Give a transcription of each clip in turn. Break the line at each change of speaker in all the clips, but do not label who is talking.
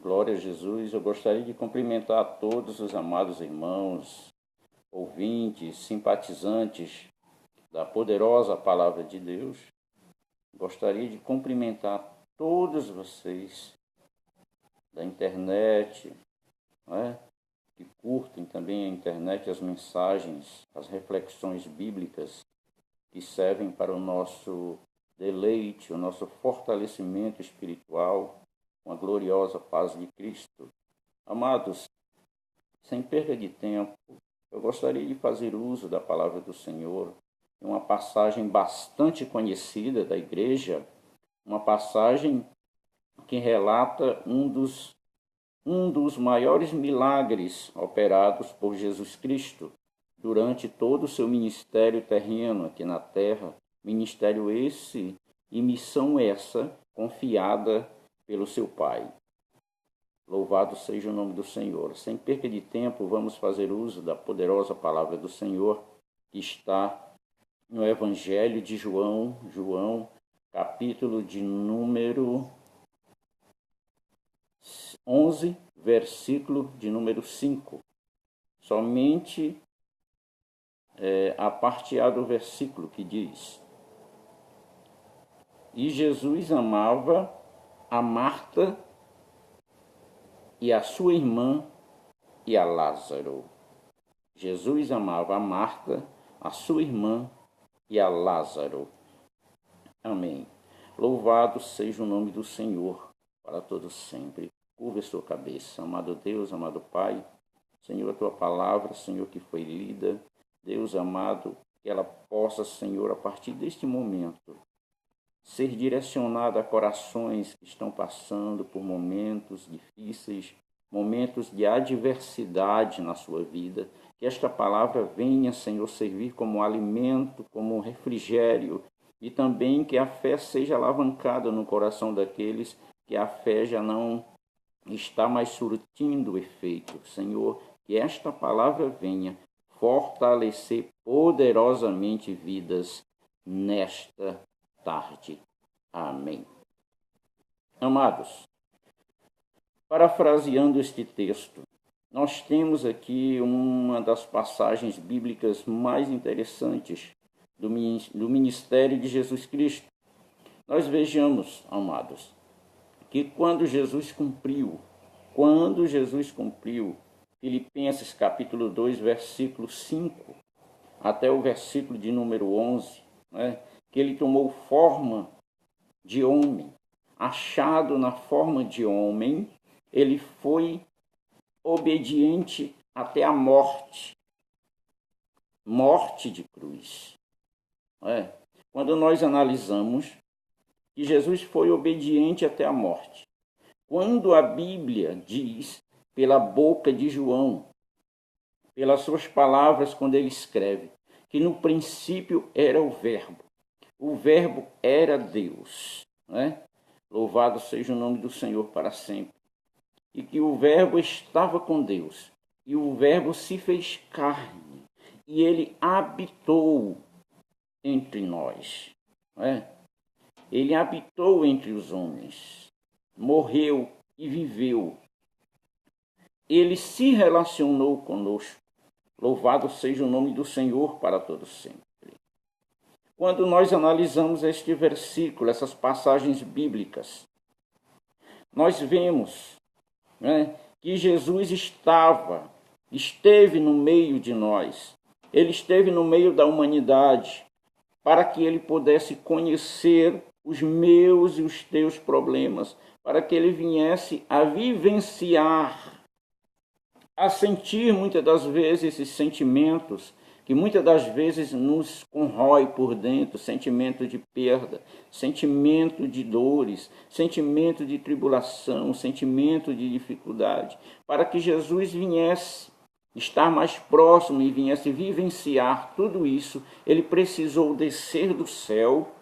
Glória a Jesus. Eu gostaria de cumprimentar a todos os amados irmãos, ouvintes, simpatizantes da poderosa Palavra de Deus. Gostaria de cumprimentar todos vocês da internet, que curtem também a internet, as mensagens, as reflexões bíblicas que servem para o nosso deleite, o nosso fortalecimento espiritual, com a gloriosa paz de Cristo. Amados, sem perda de tempo, eu gostaria de fazer uso da palavra do Senhor, uma passagem bastante conhecida da igreja, uma passagem que relata um dos maiores milagres operados por Jesus Cristo durante todo o seu ministério terreno aqui na terra, ministério esse e missão essa confiada pelo seu Pai. Louvado seja o nome do Senhor. Sem perca de tempo, vamos fazer uso da poderosa palavra do Senhor, que está no Evangelho de João, capítulo de número 11, versículo de número 5. Somente a parte A do versículo que diz: E Jesus amava a Marta e a sua irmã e a Lázaro. Jesus amava a Marta, a sua irmã e a Lázaro. Amém. Louvado seja o nome do Senhor para todos sempre. Curva a sua cabeça. Amado Deus, amado Pai, Senhor, a tua palavra, Senhor, que foi lida, Deus amado, que ela possa, Senhor, a partir deste momento, ser direcionada a corações que estão passando por momentos difíceis, momentos de adversidade na sua vida. Que esta palavra venha, Senhor, servir como alimento, como refrigério, e também que a fé seja alavancada no coração daqueles que a fé já não está mais surtindo efeito. Senhor, que esta palavra venha fortalecer poderosamente vidas nesta tarde. Amém. Amados, parafraseando este texto, nós temos aqui uma das passagens bíblicas mais interessantes do ministério de Jesus Cristo. Nós vejamos, amados, que quando Jesus cumpriu, Filipenses capítulo 2, versículo 5, até o versículo de número 11, que ele tomou forma de homem, achado na forma de homem, ele foi obediente até a morte de cruz. Quando nós analisamos que Jesus foi obediente até a morte, quando a Bíblia diz, pela boca de João, pelas suas palavras, quando ele escreve, que no princípio era o Verbo era Deus, Louvado seja o nome do Senhor para sempre. E que o Verbo estava com Deus, e o Verbo se fez carne, e ele habitou entre nós, Ele habitou entre os homens, morreu e viveu. Ele se relacionou conosco. Louvado seja o nome do Senhor para todos sempre. Quando nós analisamos este versículo, essas passagens bíblicas, nós vemos que Jesus esteve no meio de nós. Ele esteve no meio da humanidade para que ele pudesse conhecer os meus e os teus problemas, para que ele viesse a vivenciar, a sentir muitas das vezes esses sentimentos que muitas das vezes nos corrói por dentro, sentimento de perda, sentimento de dores, sentimento de tribulação, sentimento de dificuldade, para que Jesus viesse estar mais próximo e viesse vivenciar tudo isso, ele precisou descer do céu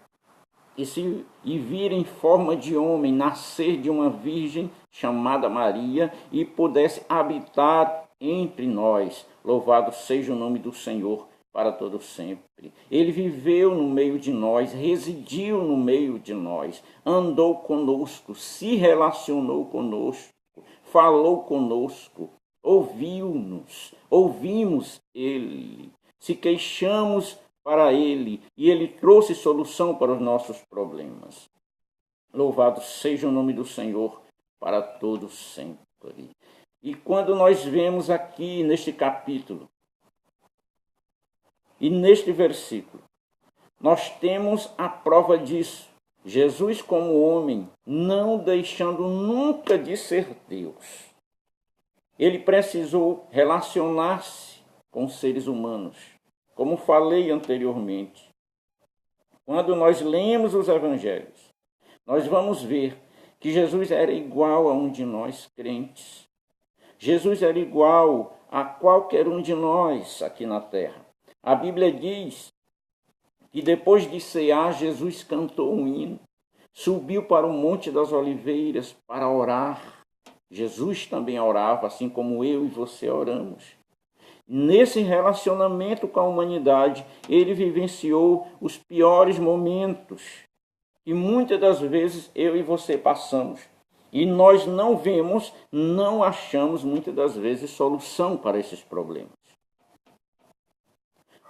e vir em forma de homem, nascer de uma virgem chamada Maria e pudesse habitar entre nós. Louvado seja o nome do Senhor para todo sempre. Ele viveu no meio de nós, residiu no meio de nós, andou conosco, se relacionou conosco, falou conosco, ouviu-nos, ouvimos ele, se queixamos para ele e ele trouxe solução para os nossos problemas. Louvado seja o nome do Senhor para todos sempre. E quando nós vemos aqui neste capítulo e neste versículo, nós temos a prova disso. Jesus como homem, não deixando nunca de ser Deus. Ele precisou relacionar-se com os seres humanos, como falei anteriormente. Quando nós lemos os evangelhos, nós vamos ver que Jesus era igual a um de nós crentes. Jesus era igual a qualquer um de nós aqui na terra. A Bíblia diz que depois de cear, Jesus cantou um hino, subiu para o Monte das Oliveiras para orar. Jesus também orava, assim como eu e você oramos. Nesse relacionamento com a humanidade, ele vivenciou os piores momentos que muitas das vezes eu e você passamos. E nós não vemos, não achamos muitas das vezes solução para esses problemas.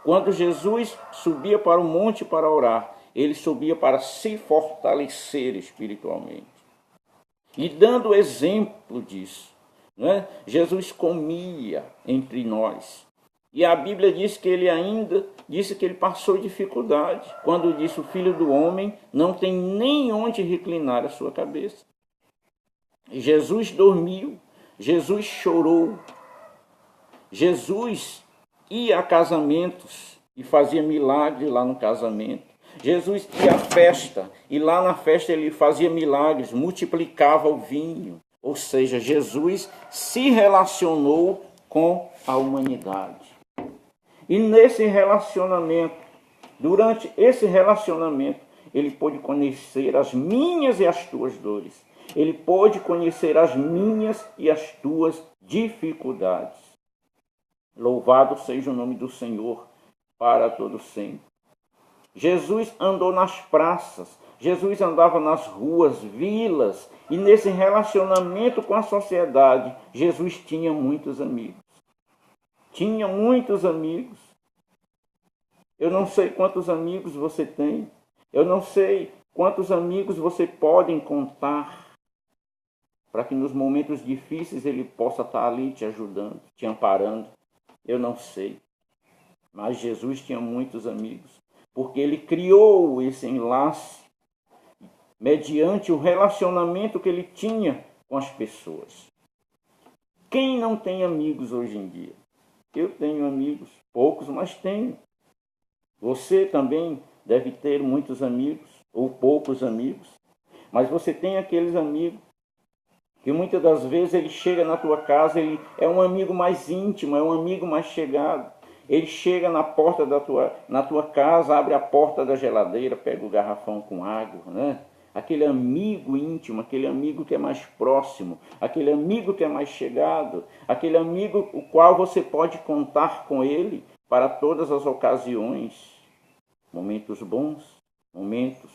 Quando Jesus subia para o monte para orar, ele subia para se fortalecer espiritualmente. E dando exemplo disso, né? Jesus comia entre nós. E a Bíblia diz que ele ainda disse que ele passou dificuldade. Quando disse o Filho do Homem não tem nem onde reclinar a sua cabeça. Jesus dormiu, Jesus chorou. Jesus ia a casamentos e fazia milagres lá no casamento. Jesus ia à festa e lá na festa ele fazia milagres, multiplicava o vinho. Ou seja, Jesus se relacionou com a humanidade. E nesse relacionamento, durante esse relacionamento, ele pôde conhecer as minhas e as tuas dores. Ele pôde conhecer as minhas e as tuas dificuldades. Louvado seja o nome do Senhor para todo sempre. Jesus andou nas praças, Jesus andava nas ruas, vilas, e nesse relacionamento com a sociedade, Jesus tinha muitos amigos. Tinha muitos amigos. Eu não sei quantos amigos você tem, eu não sei quantos amigos você pode contar, para que nos momentos difíceis ele possa estar ali te ajudando, te amparando. Eu não sei, mas Jesus tinha muitos amigos. Porque ele criou esse enlace mediante o relacionamento que ele tinha com as pessoas. Quem não tem amigos hoje em dia? Eu tenho amigos, poucos, mas tenho. Você também deve ter muitos amigos, ou poucos amigos. Mas você tem aqueles amigos que muitas das vezes ele chega na tua casa, ele é um amigo mais íntimo, é um amigo mais chegado. Ele chega na porta na tua casa, abre a porta da geladeira, pega o garrafão com água, né? Aquele amigo íntimo, aquele amigo que é mais próximo, aquele amigo que é mais chegado, aquele amigo o qual você pode contar com ele para todas as ocasiões, momentos bons, momentos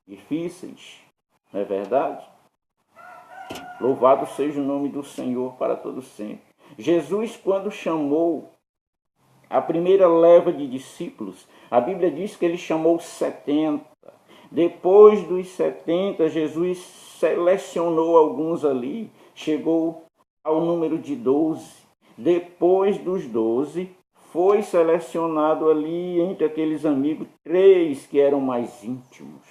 difíceis, não é verdade? Louvado seja o nome do Senhor para todo sempre. Jesus, quando chamou a primeira leva de discípulos, a Bíblia diz que ele chamou 70. Depois dos 70, Jesus selecionou alguns ali, chegou ao número de 12. Depois dos 12, foi selecionado ali entre aqueles amigos 3 que eram mais íntimos,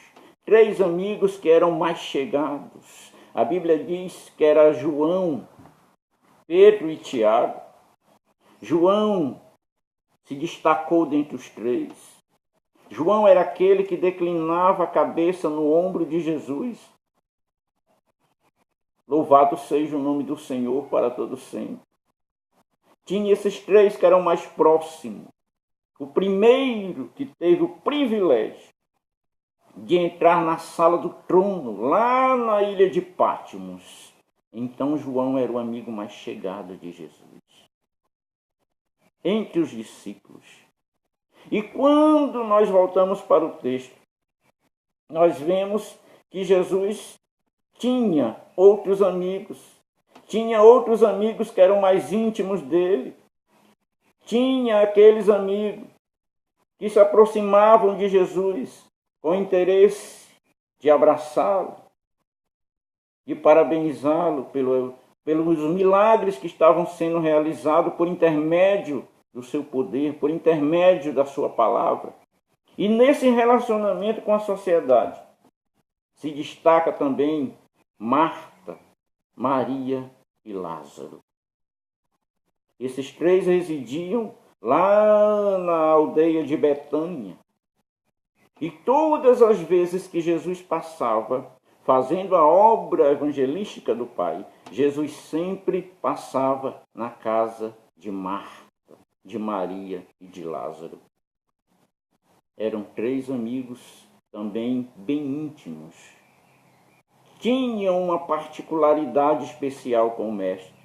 3 amigos que eram mais chegados. A Bíblia diz que era João, Pedro e Tiago. João se destacou dentre os 3. João era aquele que declinava a cabeça no ombro de Jesus. Louvado seja o nome do Senhor para todo sempre. Tinha esses 3 que eram mais próximos. O primeiro que teve o privilégio de entrar na sala do trono, lá na ilha de Pátimos. Então João era o amigo mais chegado de Jesus entre os discípulos. E quando nós voltamos para o texto, nós vemos que Jesus tinha outros amigos, Tinha outros amigos que eram mais íntimos dele. Tinha aqueles amigos que se aproximavam de Jesus com interesse de abraçá-lo, de parabenizá-lo pelos milagres que estavam sendo realizados por intermédio do seu poder, por intermédio da sua palavra. E nesse relacionamento com a sociedade se destaca também Marta, Maria e Lázaro. Esses três residiam lá na aldeia de Betânia. E todas as vezes que Jesus passava, fazendo a obra evangelística do Pai, Jesus sempre passava na casa de Marta, de Maria e de Lázaro. Eram três amigos também bem íntimos. Tinham uma particularidade especial com o Mestre.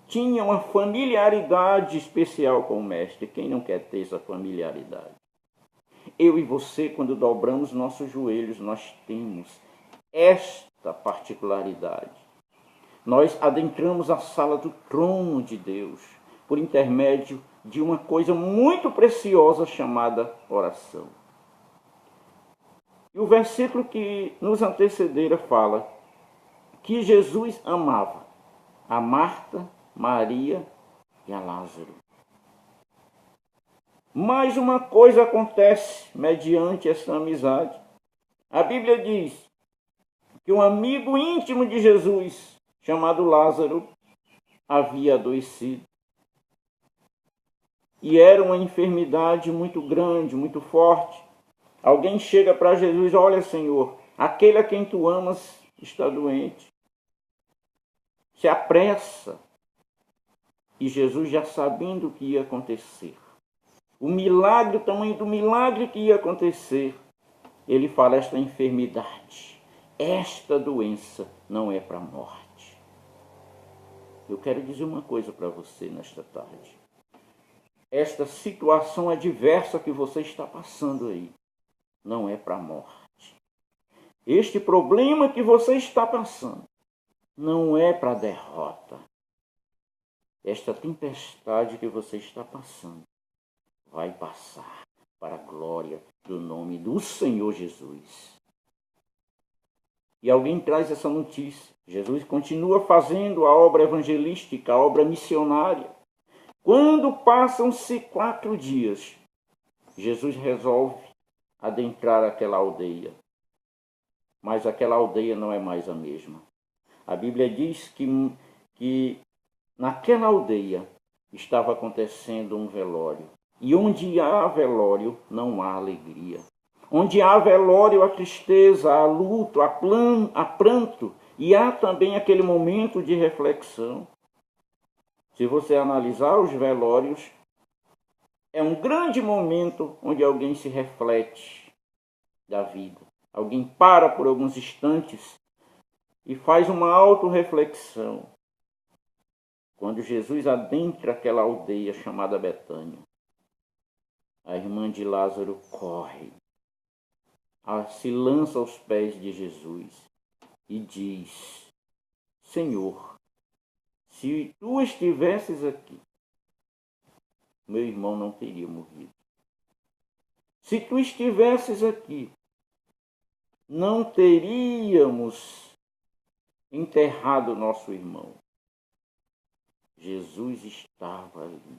Tinham uma familiaridade especial com o Mestre. Quem não quer ter essa familiaridade? Eu e você, quando dobramos nossos joelhos, nós temos esta particularidade. Nós adentramos a sala do trono de Deus por intermédio de uma coisa muito preciosa chamada oração. E o versículo que nos antecedera fala que Jesus amava a Marta, Maria e a Lázaro. Mas uma coisa acontece mediante essa amizade. A Bíblia diz que um amigo íntimo de Jesus, chamado Lázaro, havia adoecido. E era uma enfermidade muito grande, muito forte. Alguém chega para Jesus: olha, Senhor, aquele a quem tu amas está doente. Se apressa. E Jesus, já sabendo o que ia acontecer, o milagre, o tamanho do milagre que ia acontecer, ele fala: esta enfermidade, esta doença não é para a morte. Eu quero dizer uma coisa para você nesta tarde. Esta situação adversa que você está passando aí não é para a morte. Este problema que você está passando não é para a derrota. Esta tempestade que você está passando vai passar para a glória do nome do Senhor Jesus. E alguém traz essa notícia. Jesus continua fazendo a obra evangelística, a obra missionária. Quando passam-se 4 dias, Jesus resolve adentrar aquela aldeia. Mas aquela aldeia não é mais a mesma. A Bíblia diz que naquela aldeia estava acontecendo um velório. E onde há velório, não há alegria. Onde há velório, há tristeza, há luto, há pranto. E há também aquele momento de reflexão. Se você analisar os velórios, é um grande momento onde alguém se reflete da vida. Alguém para por alguns instantes e faz uma autorreflexão. Quando Jesus adentra aquela aldeia chamada Betânia, a irmã de Lázaro corre, se lança aos pés de Jesus e diz: Senhor, se tu estivesses aqui, meu irmão não teria morrido. Se tu estivesses aqui, não teríamos enterrado nosso irmão. Jesus estava ali.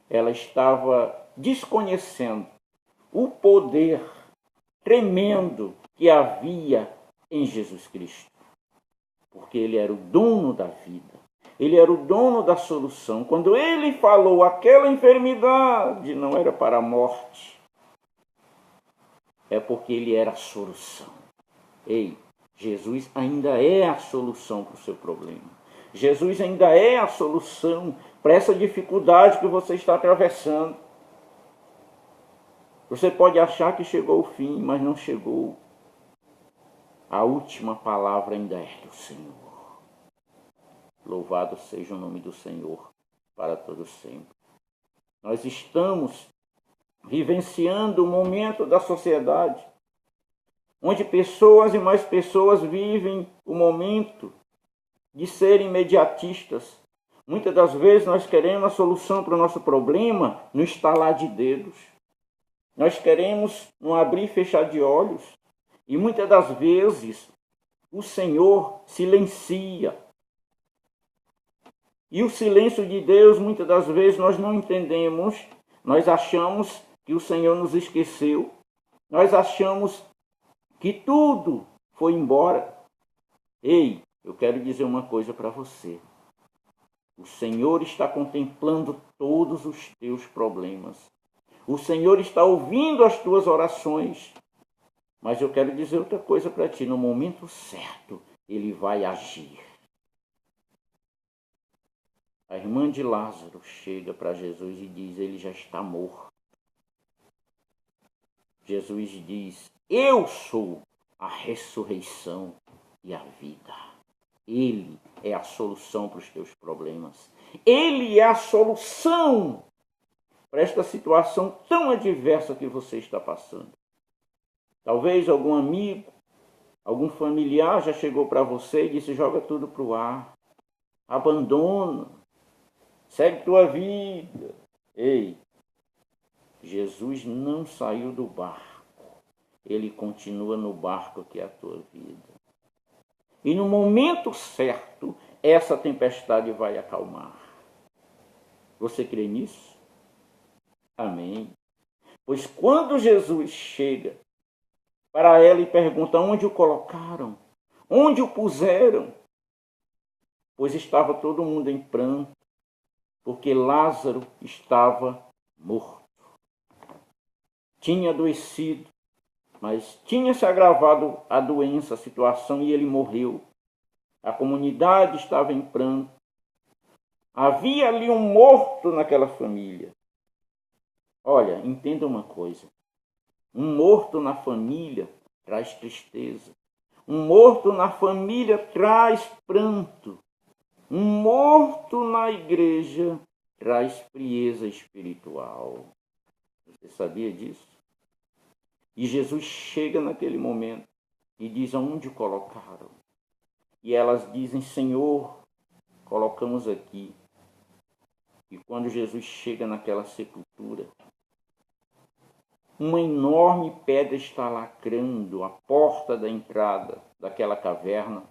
Ela estava desconhecendo o poder tremendo que havia em Jesus Cristo. Porque ele era o dono da vida. Ele era o dono da solução. Quando ele falou aquela enfermidade não era para a morte, é porque ele era a solução. Ei, Jesus ainda é a solução para o seu problema. Jesus ainda é a solução para essa dificuldade que você está atravessando. Você pode achar que chegou o fim, mas não chegou. A última palavra ainda é do Senhor. Louvado seja o nome do Senhor para todo sempre. Nós estamos vivenciando um momento da sociedade onde pessoas e mais pessoas vivem o momento de ser imediatistas. Muitas das vezes nós queremos a solução para o nosso problema no estalar de dedos. Nós queremos no abrir e fechar de olhos. E muitas das vezes o Senhor silencia. E o silêncio de Deus, muitas das vezes, nós não entendemos. Nós achamos que o Senhor nos esqueceu. Nós achamos que tudo foi embora. Ei, eu quero dizer uma coisa para você. O Senhor está contemplando todos os teus problemas. O Senhor está ouvindo as tuas orações. Mas eu quero dizer outra coisa para ti. No momento certo, Ele vai agir. A irmã de Lázaro chega para Jesus e diz, ele já está morto. Jesus diz, eu sou a ressurreição e a vida. Ele é a solução para os teus problemas. Ele é a solução para esta situação tão adversa que você está passando. Talvez algum amigo, algum familiar já chegou para você e disse, joga tudo para o ar, abandona, segue tua vida. Ei, Jesus não saiu do barco. Ele continua no barco que é a tua vida. E no momento certo, essa tempestade vai acalmar. Você crê nisso? Amém. Pois quando Jesus chega para ela e pergunta onde o colocaram, onde o puseram, pois estava todo mundo em pranto, porque Lázaro estava morto. Tinha adoecido, mas tinha se agravado a doença, a situação, e ele morreu. A comunidade estava em pranto. Havia ali um morto naquela família. Olha, entenda uma coisa. Um morto na família traz tristeza. Um morto na família traz pranto. Um morto na igreja traz frieza espiritual. Você sabia disso? E Jesus chega naquele momento e diz aonde o colocaram. E elas dizem, Senhor, colocamos aqui. E quando Jesus chega naquela sepultura, uma enorme pedra está lacrando a porta da entrada daquela caverna.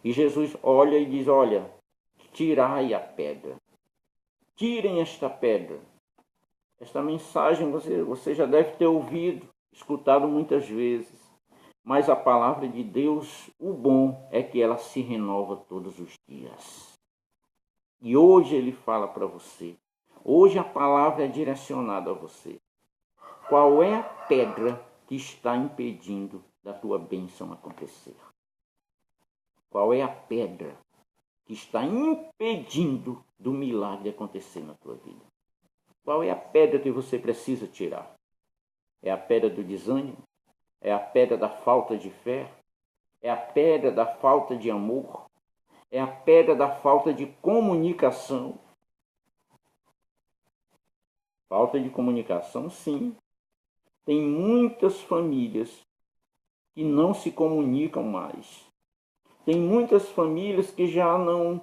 E Jesus olha e diz, olha, tirai a pedra. Tirem esta pedra. Esta mensagem você já deve ter ouvido, escutado muitas vezes. Mas a palavra de Deus, o bom é que ela se renova todos os dias. E hoje ele fala para você. Hoje a palavra é direcionada a você. Qual é a pedra que está impedindo da tua bênção acontecer? Qual é a pedra que está impedindo do milagre acontecer na tua vida? Qual é a pedra que você precisa tirar? É a pedra do desânimo? É a pedra da falta de fé? É a pedra da falta de amor? É a pedra da falta de comunicação? Falta de comunicação, sim. Tem muitas famílias que não se comunicam mais. Tem muitas famílias que já não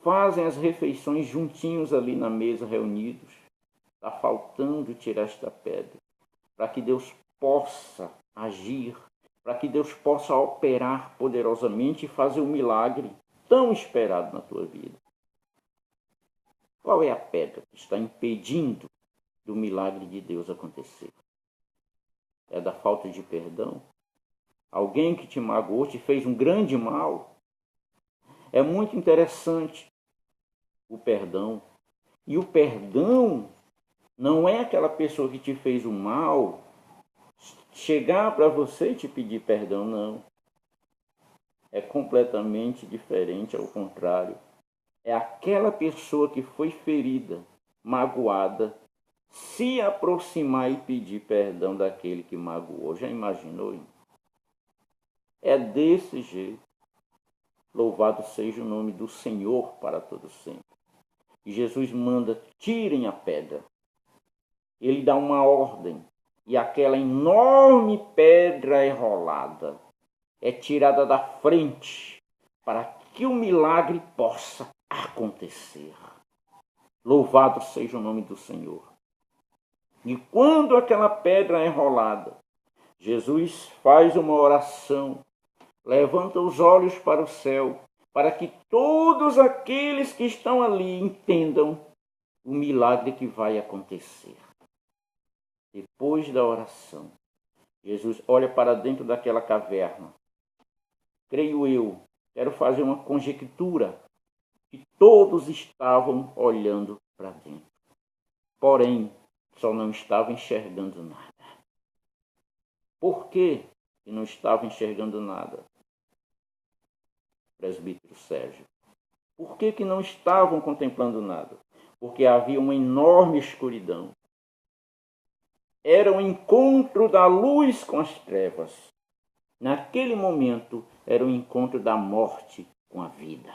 fazem as refeições juntinhos ali na mesa, reunidos. Está faltando tirar esta pedra, para que Deus possa agir, para que Deus possa operar poderosamente e fazer um milagre tão esperado na tua vida. Qual é a pedra que está impedindo do milagre de Deus acontecer? É da falta de perdão? Alguém que te magoou, te fez um grande mal? É muito interessante o perdão. E o perdão não é aquela pessoa que te fez o mal chegar para você e te pedir perdão, não. É completamente diferente, ao contrário. É aquela pessoa que foi ferida, magoada, se aproximar e pedir perdão daquele que magoou. Já imaginou? É desse jeito. Louvado seja o nome do Senhor para todo sempre. E Jesus manda, tirem a pedra. Ele dá uma ordem. E aquela enorme pedra enrolada é tirada da frente para que o milagre possa acontecer. Louvado seja o nome do Senhor. E quando aquela pedra é rolada, Jesus faz uma oração, levanta os olhos para o céu, para que todos aqueles que estão ali entendam o milagre que vai acontecer. Depois da oração, Jesus olha para dentro daquela caverna. Creio eu, quero fazer uma conjectura, que todos estavam olhando para dentro. Porém, só não estavam enxergando nada. Por que não estavam enxergando nada, presbítero Sérgio? Por que não estavam contemplando nada? Porque havia uma enorme escuridão. Era o encontro da luz com as trevas. Naquele momento, era o encontro da morte com a vida.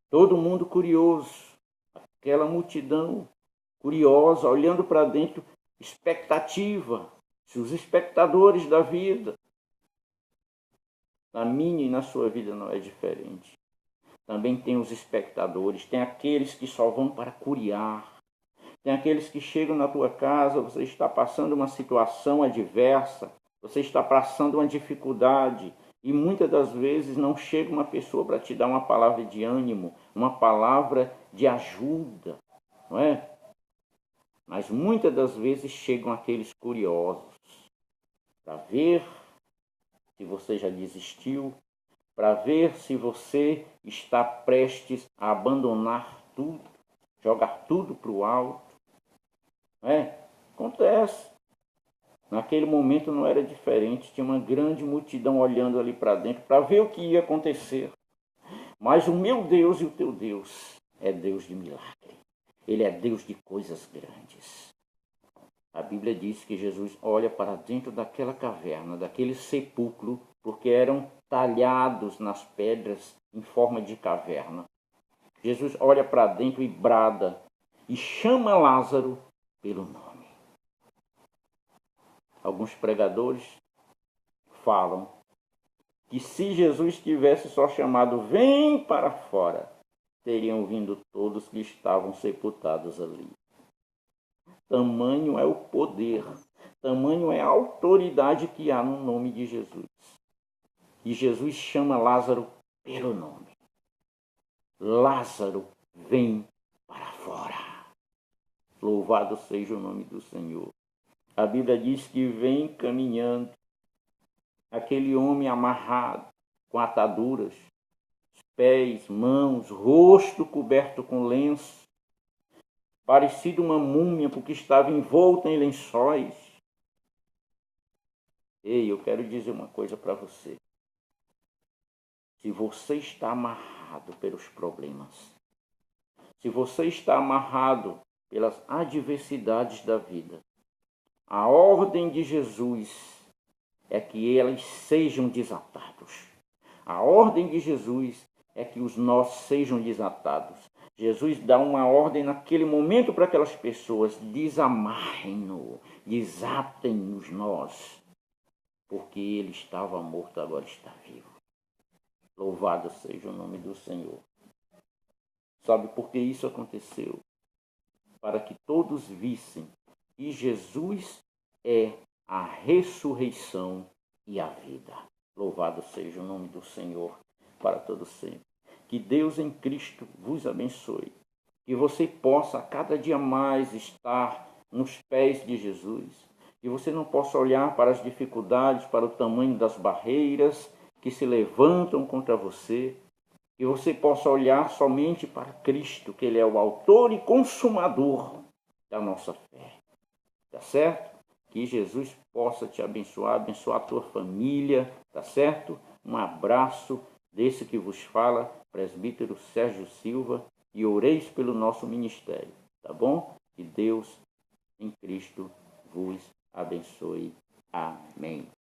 Todo mundo curioso, aquela multidão curiosa, olhando para dentro, expectativa, os espectadores da vida. Na minha e na sua vida não é diferente. Também tem os espectadores, tem aqueles que só vão para curiar, tem aqueles que chegam na tua casa, você está passando uma situação adversa, você está passando uma dificuldade, e muitas das vezes não chega uma pessoa para te dar uma palavra de ânimo, uma palavra de ajuda, não é? Mas muitas das vezes chegam aqueles curiosos para ver se você já desistiu, para ver se você está prestes a abandonar tudo, jogar tudo para o alto. Acontece. Naquele momento não era diferente, tinha uma grande multidão olhando ali para dentro para ver o que ia acontecer. Mas o meu Deus e o teu Deus é Deus de milagre. Ele é Deus de coisas grandes. A Bíblia diz que Jesus olha para dentro daquela caverna, daquele sepulcro, porque eram talhados nas pedras em forma de caverna. Jesus olha para dentro e brada e chama Lázaro pelo nome. Alguns pregadores falam que se Jesus tivesse só chamado "vem para fora", teriam vindo todos que estavam sepultados ali. Tamanho é o poder, tamanho é a autoridade que há no nome de Jesus. E Jesus chama Lázaro pelo nome. Lázaro, vem para fora. Louvado seja o nome do Senhor. A Bíblia diz que vem caminhando aquele homem amarrado, com ataduras, pés, mãos, rosto coberto com lenço, parecido uma múmia porque estava envolto em lençóis. Ei, eu quero dizer uma coisa para você. Se você está amarrado pelos problemas, se você está amarrado pelas adversidades da vida, a ordem de Jesus é que elas sejam desatados. A ordem de Jesus é que os nós sejam desatados. Jesus dá uma ordem naquele momento para aquelas pessoas: desamarrem-no, desatem os nós, porque ele estava morto, agora está vivo. Louvado seja o nome do Senhor. Sabe por que isso aconteceu? Para que todos vissem que Jesus é a ressurreição e a vida. Louvado seja o nome do Senhor para todo sempre. Que Deus em Cristo vos abençoe. Que você possa a cada dia mais estar nos pés de Jesus. Que você não possa olhar para as dificuldades, para o tamanho das barreiras que se levantam contra você. Que você possa olhar somente para Cristo, que Ele é o autor e consumador da nossa fé. Tá certo? Que Jesus possa te abençoar, abençoar a tua família, tá certo? Um abraço desse que vos fala, presbítero Sérgio Silva, e oreis pelo nosso ministério, tá bom? Que Deus em Cristo vos abençoe. Amém.